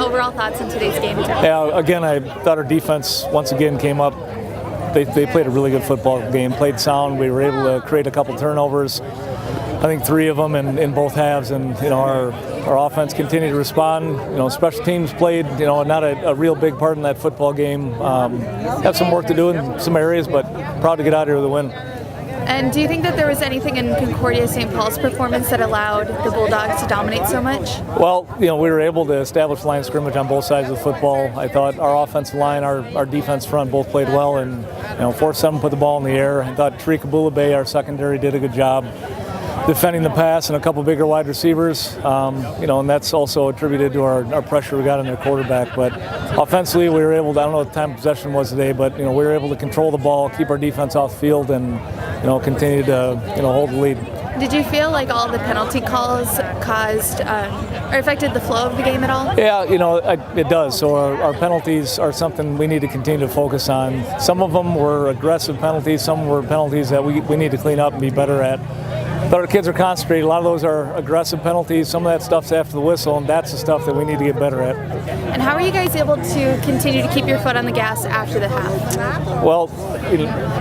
overall thoughts on today's game? Yeah, again, I thought our defense once again came up. They played a really good football game, played sound. We were able to create a couple turnovers. I think 3 of them in both halves, and our offense continued to respond. Special teams played not a real big part in that football game. Have some work to do in some areas, but proud to get out here with a win. And do you think that there was anything in Concordia St. Paul's performance that allowed the Bulldogs to dominate so much? Well, we were able to establish line of scrimmage on both sides of the football. I thought our offensive line, our defense front both played well, and forced them to put the ball in the air. I thought Tarika Bulabay, our secondary, did a good job defending the pass and a couple bigger wide receivers, and that's also attributed to our pressure we got on their quarterback. But offensively, we were able to, I don't know what the time of possession was today, but we were able to control the ball, keep our defense off the field, and continue to hold the lead. Did you feel like all the penalty calls caused or affected the flow of the game at all? Yeah, it does. So our penalties are something we need to continue to focus on. Some of them were aggressive penalties, some were penalties that we need to clean up and be better at. But our kids are concentrated. A lot of those are aggressive penalties. Some of that stuff's after the whistle, and that's the stuff that we need to get better at. And how are you guys able to continue to keep your foot on the gas after the half? Well,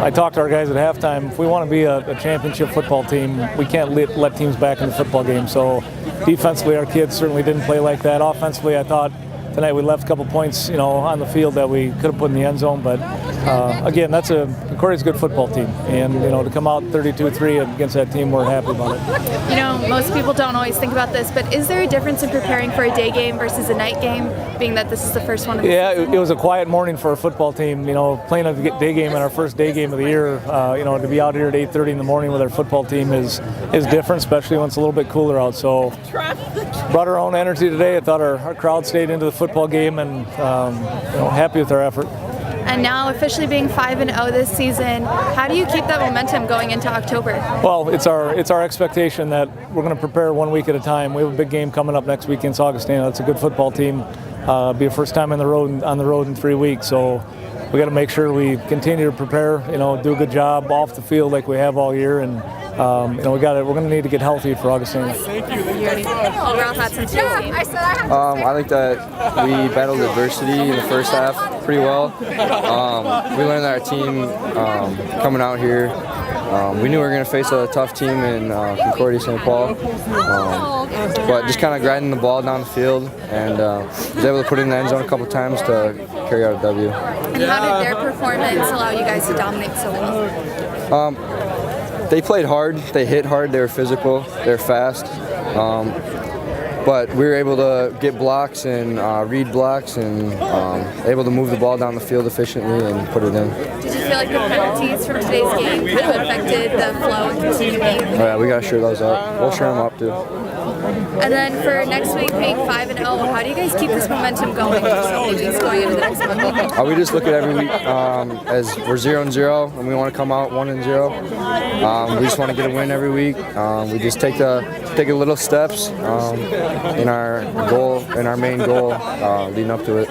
I talked to our guys at halftime. If we want to be a championship football team, we can't let teams back in the football game. So defensively, our kids certainly didn't play like that. Offensively, I thought tonight we left a couple points, on the field that we could have put in the end zone. But again, Concordia's a good football team, and to come out 32-3 against that team, we're happy about it. Most people don't always think about this, but is there a difference in preparing for a day game versus a night game, being that this is the first one of the season? It was a quiet morning for our football team. Playing a day game in our first day game of the year, to be out here at 8:30 in the morning with our football team is different, especially when it's a little bit cooler out. So brought our own energy today. I thought our crowd stayed into the football game, and happy with our effort. And now officially being 5-0 this season, how do you keep that momentum going into October? Well, it's our expectation that we're going to prepare 1 week at a time. We have a big game coming up next week against Augustana. That's a good football team. Be a first time on the road in 3 weeks. So we got to make sure we continue to prepare. Do a good job off the field like we have all year, and we're going to need to get healthy for Augustana. Overall thoughts on today's game? I think that we battled adversity in the first half pretty well. We learned that our team coming out here, we knew we were going to face a tough team in Concordia St. Paul, but just kind of grinding the ball down the field, and was able to put it in the end zone a couple times to carry out a W. And how did their performance allow you guys to dominate so well? They played hard, they hit hard, they were physical, they were fast. But we were able to get blocks and read blocks, and able to move the ball down the field efficiently and put it in. Did you feel like the penalties from today's game kind of affected the flow and continued game? Oh, yeah, we got to shore those up. We'll shore them up too. And then for next week, being 5-0, how do you guys keep this momentum going so many weeks going into the next month? We just look at every week as we're 0-0, and we want to come out 1-0. We just want to get a win every week. We just take a little steps in our goal, in our main goal, leading up to it.